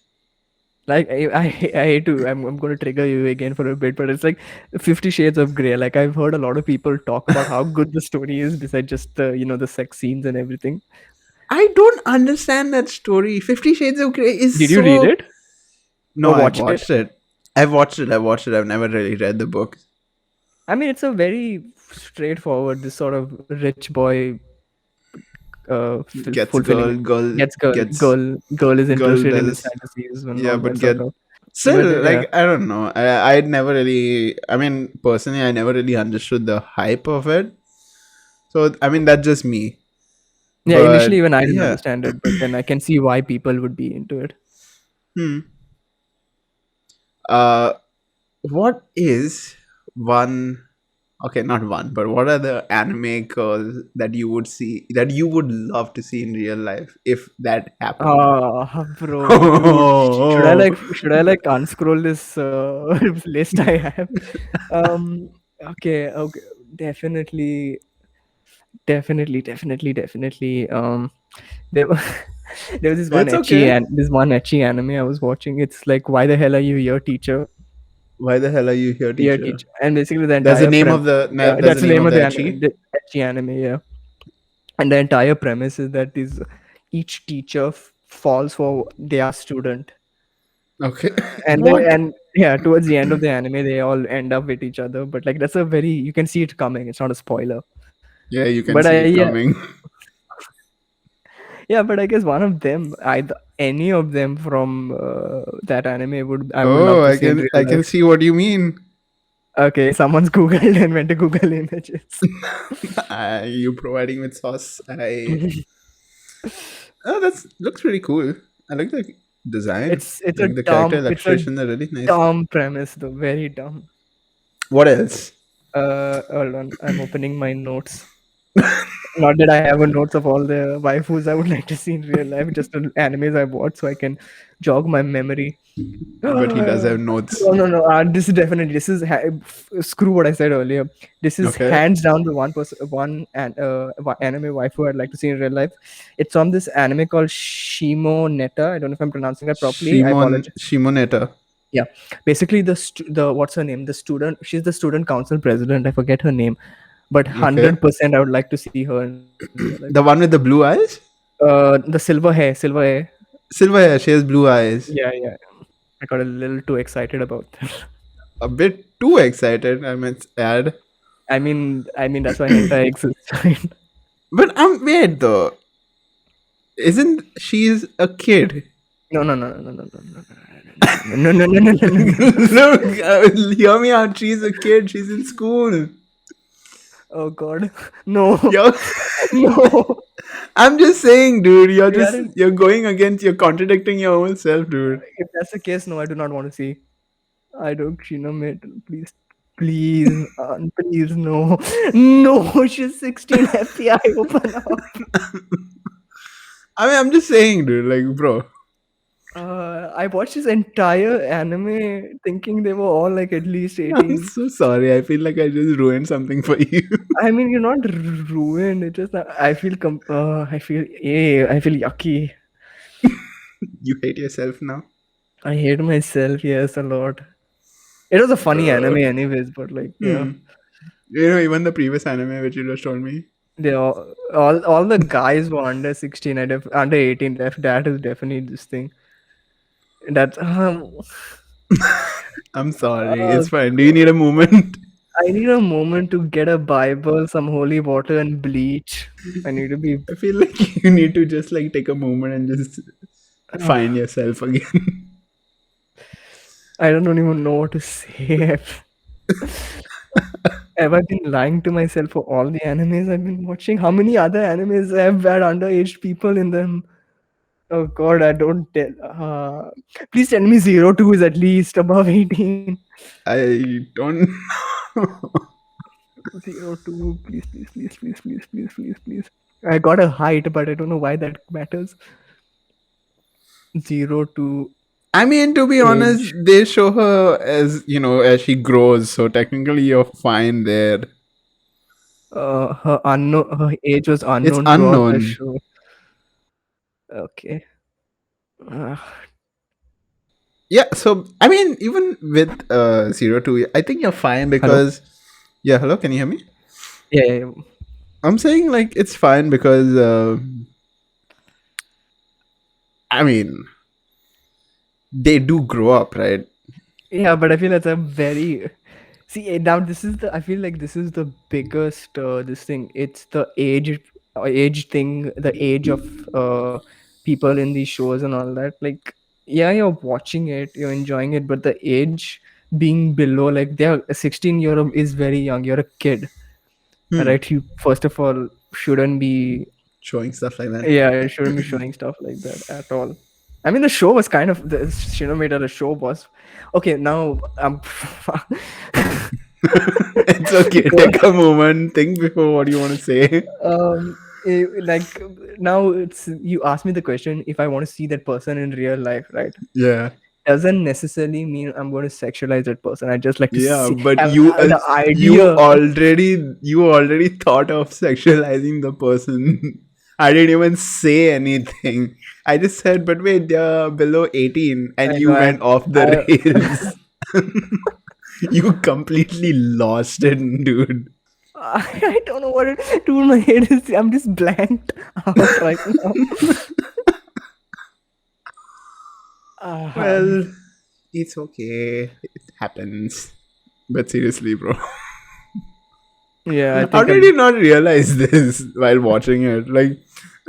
Like I hate to I'm going to trigger you again for a bit, but it's like 50 Shades of Grey. Like I've heard a lot of people talk about how good the story is, besides just the the sex scenes and everything. I don't understand that story. 50 Shades of Grey is Did you read so. it No, or I've watch it? watched it. I've watched it. I've watched it. I've never really read the book. I mean, it's a very straightforward, this sort of rich boy Gets fulfilling girl, girl gets girl gets girl is girl interested in his does. fantasies and Yeah, all but that sort get of. But still, yeah, like, I don't know. I'd never really. I mean, personally, I never really understood the hype of it. So I mean, that's just me. yeah, But initially even I didn't yeah. understand it, but then I can see why people would be into it. Hmm. Uh, what is one? Okay, not one, but what are the anime girls that you would see, that you would love to see in real life if that happened? Ah, bro, dude, Oh, should I like unscroll this list I have? Um, okay, definitely, definitely. There, wa- there was it's okay. this one ecchi anime I was watching. It's like, why the hell are you here, teacher? Why the hell are you here, Here, teacher? teacher. And basically the That's the entire name prem. of the. That's That's the the name name of of the the anime, etchi. the ecchi anime. Yeah, and the entire premise is that this each teacher falls for their student, Okay. and What? yeah, towards the end of the anime, they all end up with each other. But like that's a very, you can see it coming. It's not a spoiler. Yeah, you can But see it yeah, coming. yeah. But I guess one of them, either any of them from that anime would I would love Oh, to I see in can real I can life. see what you mean. Okay, someone's googled and went to Google Images. You providing with sauce. Oh, that's looks pretty cool. I like the design. Like the character It's a illustrations are really nice. dumb premise though, very dumb. What else? Hold on, I'm opening my notes. Not that I have a notes of all the waifus I would like to see in real life, just the animes I watched, so I can jog my memory. But he does No, have notes. no. This is definitely, screw what I said earlier. This is Okay. hands down the anime waifu I'd like to see in real life. It's from this anime called Shimo Neta. I don't know if I'm pronouncing that properly. I apologize. Shimoneta. Yeah, basically the what's her name? The student. She's the student council president. I forget her name, but Okay. 100% I would like to see her in real life. The one with the blue eyes? The silver hair. Silver hair, she has blue eyes. Yeah. I got a little too excited about that. a bit too excited, I must add. I mean that's why hentai exists, right? But wait though, isn't she's a kid? No, no, no, no, no, no, no, no, no, no, no, no, no, no, no. Look, hear me out. She's a kid. She's in school. Oh God, no, Yo, no. I'm just saying, dude. We aren't. You're going against. You're contradicting your own self, dude. If that's the case, no, I do not want to see. I don't, mate. Please, please, please, no, no. She's 16. FBI, open up. I mean, I'm just saying, dude. Like, bro. I watched this entire anime thinking they were all like at least I'm 18. so sorry. I feel like I just ruined something for you. I mean, you're not ruined. It just I feel I feel yucky. You hate yourself now. I hate myself. Yes, a lot. It was a funny Uh, anime, anyways. But like, yeah, hmm. You know, even the previous anime which you just told me. they all the guys were under 16. Under 18. That is definitely this thing. That I'm sorry. uh, It's fine. Do you need a moment? I need a moment to get a Bible, some holy water, and bleach. I need to be. I feel like you need to just like take a moment and just find yourself again. I don't even know what to say. Have I been lying to myself for all the animes I've been watching? How many other animes have had underage people in them? Oh God, I don't tell. Please tell me 02 is at least above 18. I don't know. 02, please, please, please, please, please, please, please, please. I got a height, but I don't know why that matters. 02 I mean, to be honest, age. they show her as you know as she grows, so technically you're fine there. Her age was It's unknown throughout the unknown. show. Okay. Uh, Yeah, so I mean, even with 02, I think you're fine Hello? because yeah. Hello, can you hear me? Yeah, yeah, yeah. I'm saying like it's fine because I mean they do grow up, right? Yeah, but I feel that's a very see now this is the I feel like this is the biggest this thing. It's the age thing, the age of people in these shows and all that. Like, yeah, you're watching it, you're enjoying it, but the age being below like they're a 16-year-old is very young. You're a kid, Hmm. right? You first of all shouldn't be Showing stuff like that. yeah, it shouldn't be showing stuff like that at all. I mean, the show was kind of the Shinometer. The show was okay. Now I'm It's okay. go. Take a moment. Think before what you want to say. Like now it's you ask me the question if I want to see that person in real life, right? Yeah. Doesn't necessarily mean I'm going to sexualize that person. I just like to Yeah, see but have the idea. you already thought of sexualizing the person. I didn't even say anything. I just said, but wait, they're below 18, and I you know. went off the I rails. You completely lost it, dude. I don't know what to do. My head is. I'm just blanked out right now. Uh, Well, it's okay. It happens. But seriously, bro. yeah, I How think did I'm. you not realize this while watching it? Like,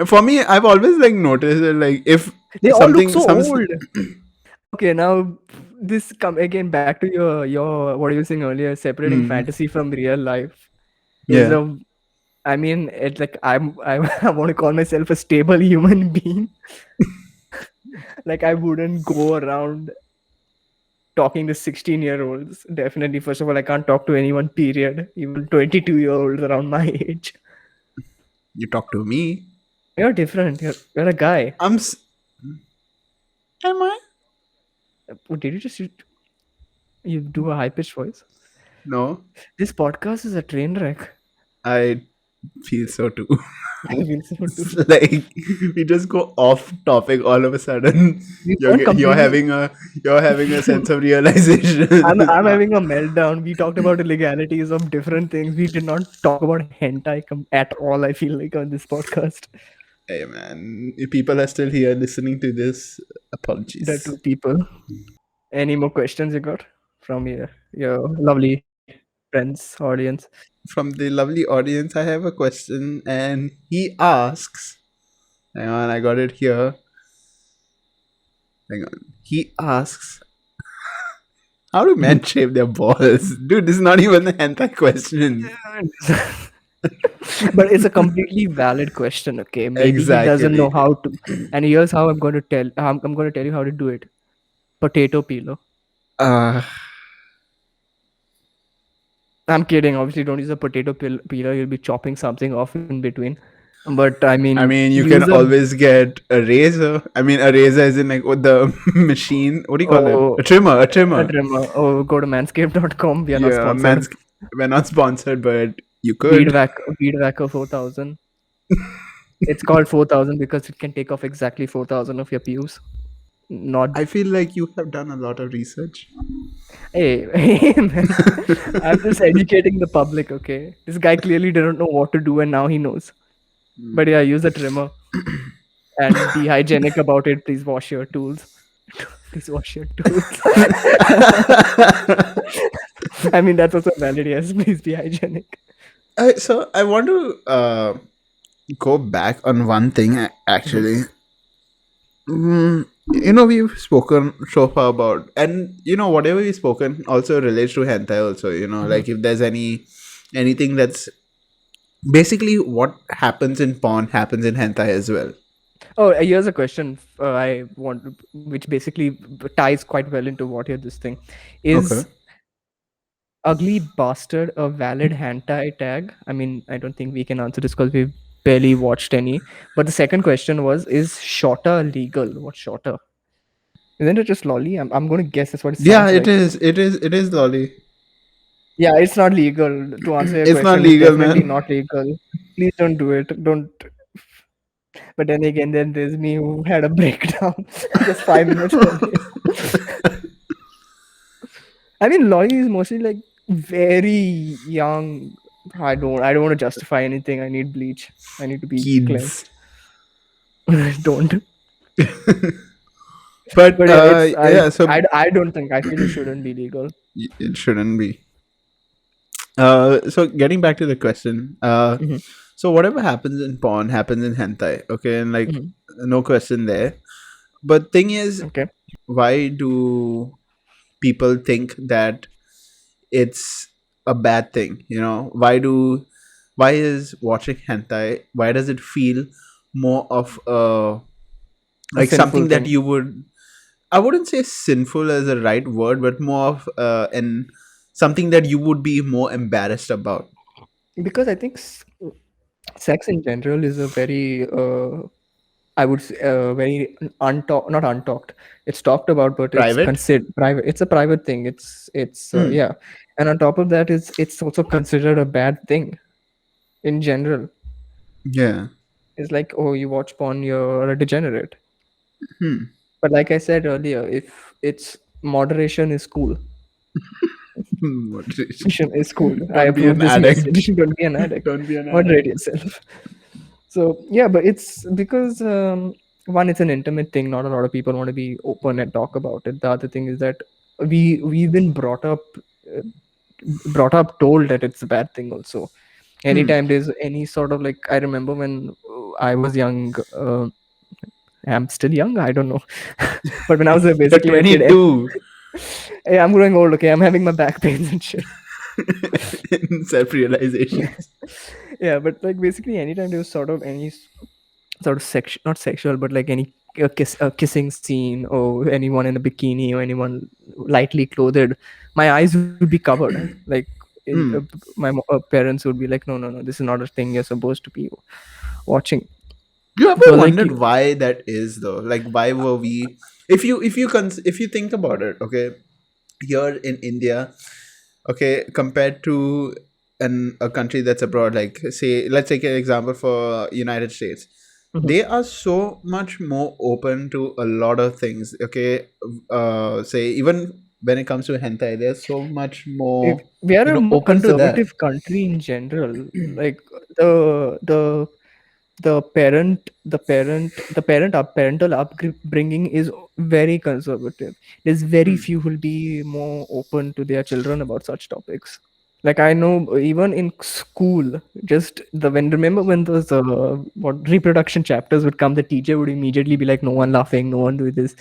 for me, I've always like noticed that like if They all look something so some old. Okay, now this come again back to your what you were saying earlier, separating Hmm. fantasy from real life is Yeah. a. I mean, it's like I want to call myself a stable human being. Like I wouldn't go around talking to 16-year-olds. Definitely, first of all, I can't talk to anyone. Period. Even 22-year-olds around my age. You talk to me. You're different. You're a guy. I'm. Am I? Did you just you do a high pitched voice? No, This podcast is a train wreck. I feel so too. I feel so It's too. like we just go off topic all of a sudden. We weren't completely. You're having a sense of realization. I'm having a meltdown. We talked about illegalities of different things. We did not talk about hentai at all. I feel like on this podcast. Hey man, if people are still here listening to this, The two apologies. people. Any more questions you got from your lovely friends, audience. From the lovely audience, I have a question, and he asks. Hang on, I got it here. Hang on. He asks, how do men shave their balls? Dude, this is not even a hentai question. But it's a completely valid question. Okay, maybe he doesn't know Exactly. how to, and here's how I'm going to tell. I'm going to tell you how to do it. Potato peeler. Uh, I'm kidding. Obviously, don't use a peeler. You'll be chopping something off in between. But I I mean, mean, you can use a always get a razor. I mean, a razor is in like what the machine. What do you call it? oh, A trimmer. A a trimmer. trimmer. Oh, go to manscaped.com. We are not Yeah, sponsored. man's. We're not sponsored, but you could. Weed Whacker 4000. It's called 4000 because it can take off exactly 4000 of your pews. Not I feel like you have done a lot of research. hey, hey man. I'm just educating the public, okay? This guy clearly didn't know what to do and now he knows. But yeah, use a trimmer and be hygienic about it. Please wash your tools. Please wash your tools. I mean, that's also valid. Yes, please be hygienic. So I want to go back on one thing Mhm. actually. We've spoken so far about, and whatever we've spoken also relates to hentai. Also, Mhm. like if there's anything that's basically what happens in porn happens in hentai as well. Oh, here's a question I want, which basically ties quite well into what you're this thing. Okay. Is ugly bastard a valid hentai tag? I mean, I don't think we can answer this because we've barely watched any. But the second question was, is shorter legal? What's shorter? Isn't it just lolly? I'm going to guess that's what it Yeah, sounds it like. is. It is lolly. Yeah, it's not legal. To answer your It's not question, it's legal, definitely man. not legal. Please don't do it. Don't. But then again, then there's me who had a breakdown just 5 minutes earlier. I mean, lolly is mostly like very young. I don't want to justify anything. I need bleach. I need to be Kids. cleansed. Don't. But But yeah, it's yeah, so I don't think I feel it shouldn't be legal. it shouldn't be. So getting back to the question, Hmm. so whatever happens in porn happens in hentai, okay, and like Hmm. no question there. But thing is, Okay. why do people think that it's a bad thing? Why is watching hentai? Why does it feel more of a A like sinful something that thing you would? I wouldn't say sinful as a right word, but more of an something that you would be more embarrassed about. because I think sex in general is a very I would say very untalked, not untalked. It's talked about, but it's Private. considered private. It's a private thing. It's Hmm. yeah, and on top of that, it's also considered a bad thing in general. Yeah. It's like, oh, you watch porn, you're a degenerate. Hmm. But like I said earlier, if it's moderation is cool. Moderation. Moderation is cool. I Don't be approve an this addict. message. Don't be an addict. Don't be an Moderate addict. yourself. So yeah, but it's because one, it's an intimate thing. Not a lot of people want to be open and talk about it. The other thing is that we've been uh, brought up told that it's a bad thing. Also, Hmm. anytime there's any sort of like, I remember when I was young. I'm still young. I don't know, but when I was You're basically a kid, 22. hey, I'm growing old. Okay, I'm having my back pains and shit. In self realizations. Yeah, but like basically anytime there was sort of any sort of sex, not sexual, but like any kissing scene or anyone in a bikini or anyone lightly clothed, my eyes would be covered. Like in Hmm. parents would be like, no, no, no, this is not a thing you're supposed to be watching. You ever So like, wondered why that is though? Like why were we if you think about it, okay, here in India, okay, compared to a country that's abroad, like say let's take an example for United States. mhm. They are so much more open to a lot of things, okay. Say even when it comes to hentai, they're so much more We are a more open to that. conservative country in general. Like the parental upbringing is very conservative. There's very Hmm. few who will be more open to their children about such topics. Like I know even in school, just the when remember when those what reproduction chapters would come, the teacher would immediately be like, "No one laughing, no one do this,"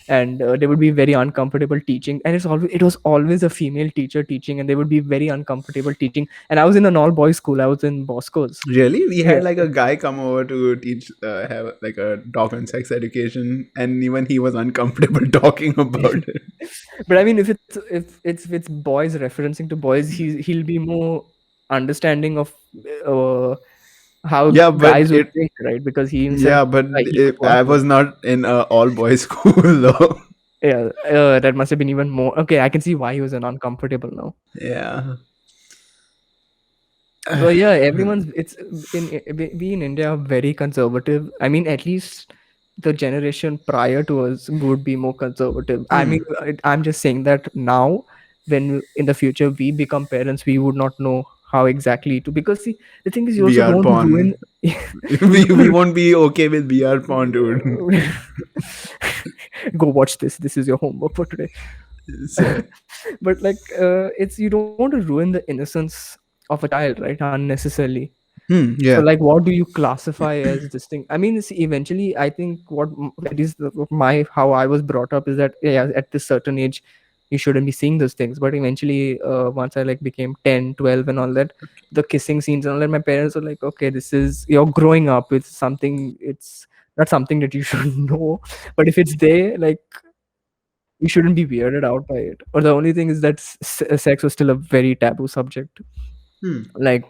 and they would be very uncomfortable teaching. And it was always a female teacher teaching, and they would be very uncomfortable teaching. And I was in an all boys school. I was in Bosco's. Really? We Yeah. had like a guy come over to teach, have like a dog and sex education, and even he was uncomfortable talking about it. But I mean, if it's boys referencing to boys, he'll be more understanding of uh, how Yeah, but guys would it, think, right? Because he himself, yeah, but he was one I of them. was not in a all boys school though. Yeah, that must have been even more. Okay, I can see why he was an uncomfortable now. Yeah. But yeah, everyone's it's in we in India are very conservative. I mean, at least the generation prior to us would be more conservative. I Hmm. mean, I'm just saying that now, when in the future we become parents, we would not know how exactly to, because see, the thing is, you also VR don't want to ruin. porn. You We won't be okay with VR porn, dude. go watch this. This is your homework for today. So, But like, it's you don't want to ruin the innocence of a child, right? Unnecessarily. So, yeah. like, what do you classify as this thing? I mean, see, eventually, I think at least my how I was brought up is that yeah, at this certain age, you shouldn't be seeing those things. But eventually, once I like became 10, 12, and all that, the kissing scenes and all that, my parents were like, okay, this is you're growing up with something. It's not something that you should know, but if it's there, like you shouldn't be weirded out by it. Or the only thing is that sex was still a very taboo subject. Hmm. Like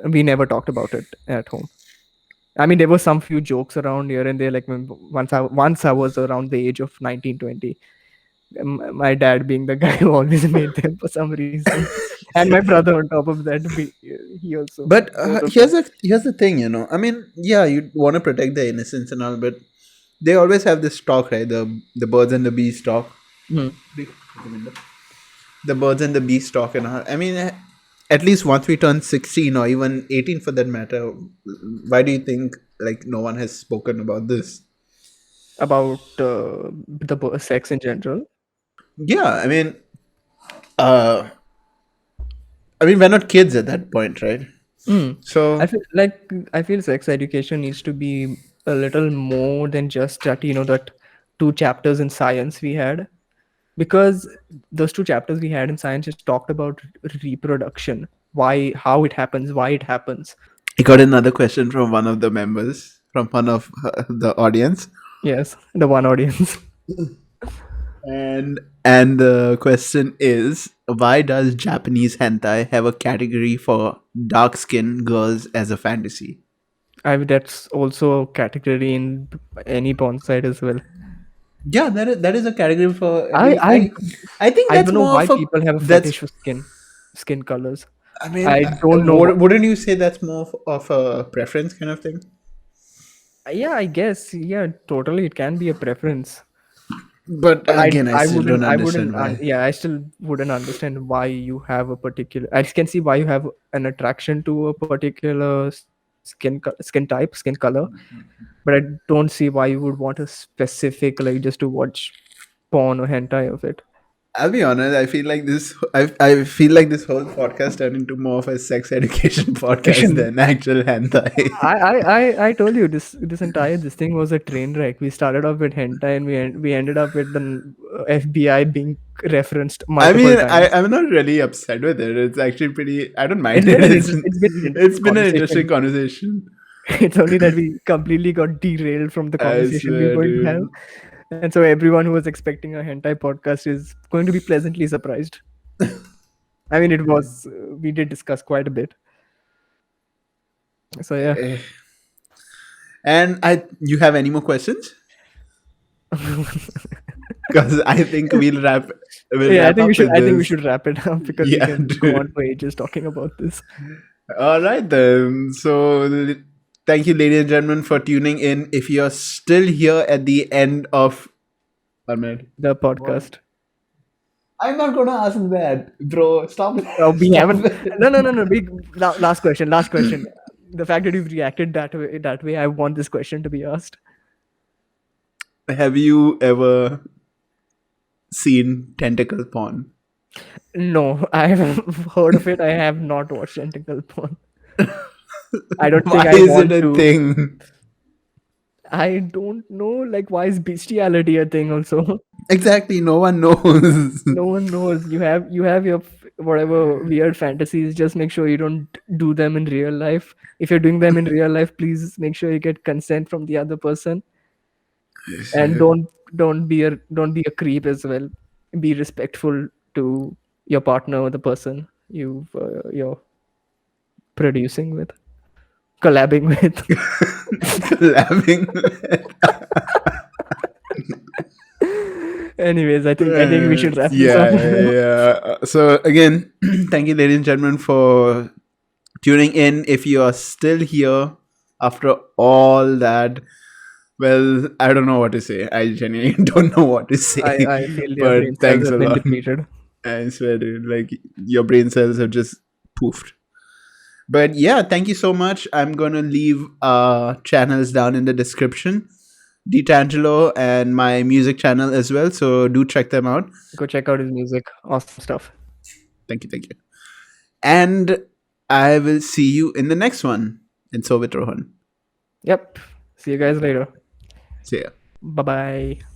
we never talked about it at home. I mean, there were some few jokes around here and there. Like once I was around the age of 19, 20, my dad being the guy who always made them for some reason, and my brother on top of that, he also, But both of them. here's the thing, I mean, yeah, you want to protect the innocence and all, but they always have this talk, right? The birds and the bees talk. Hmm. The birds and the bees talk and all. I mean, at least once we turn 16 or even 18 for that matter, why do you think like no one has spoken about this? About the sex in general. Yeah, uh, we're not kids at that point, right? Mm. I So feel like I feel sex education needs to be a little more than just that, that two chapters in science we had, because those two chapters we had in science just talked about reproduction, why, how it happens, why it happens. I got another question from one of the members, from one of the audience. Yes, the one audience. And the question is, why does Japanese hentai have a category for dark skinned girls as a fantasy? That's also a category in any porn site as well. Yeah, that is a category for I every. I I think I that's don't know more why of a people have a that's. fetish for skin colors. I mean, I don't know. wouldn't you say that's more of a preference kind of thing? Yeah, I guess. Yeah, totally. It can be a preference. But But again, I I still don't wouldn't I understand wouldn't why. yeah, I still wouldn't understand why you have a particular. I can see why you have an attraction to a particular skin type, skin color, but I don't see why you would want a specific, like, just to watch porn or hentai of it. I'll be honest. I feel like this. I feel like this whole podcast turned into more of a sex education podcast Question. than actual hentai. I told you this entire this thing was a train wreck. We started off with hentai and we ended up with the FBI being referenced I multiple mean, times. I'm not really upset with it. It's actually pretty. I don't It's mind been it. an it's been an It's interesting been an interesting conversation. conversation. It's only that we completely got derailed from the I conversation we were swear, going to have. dude. And so everyone who was expecting a hentai podcast is going to be pleasantly surprised. I mean, it was, we did discuss quite a bit. So yeah. Eh. And you have any more questions? Because I think we'll Yeah, wrap up with I think we this. should wrap it up because we Yeah, can go on dude. for ages talking about this. All right then. So thank you, ladies and gentlemen, for tuning in. If you're still here at the end of, one minute. The What? podcast. I'm not gonna ask that, bro. Stop. We Stop haven't. it. No, no, no, no. Last question. Last question. The fact that you've reacted that way, I want this question to be asked. Have you ever seen tentacle porn? No, I have heard of it. I have not watched tentacle porn. I don't think Why I is it want a to. thing? I don't know. Like, why is bestiality a thing? Also, Exactly, no one knows. no one knows. You have your whatever weird fantasies. Just make sure you don't do them in real life. If you're doing them in real life, please make sure you get consent from the other person, and don't be a creep as well. Be respectful to your partner or the person you're producing with, collabing with. Collabing. Anyways, I think we should wrap this Yeah, up. yeah, yeah. So again, thank you, ladies and gentlemen, for tuning in. If you are still here after all that, well, I don't know what to say. I genuinely don't know what to say. I feel your But brain cells thanks a have been lot. depleted. I swear, dude, like your brain cells have just poofed. But yeah, thank you so much. I'm gonna leave channels down in the description. D'Angelo and my music channel as well. So do check them out. Go check out his music. Awesome stuff. Thank you, thank you. And I will see you in the next one. And so with Rohan. Yep. See you guys later. See ya. Bye bye.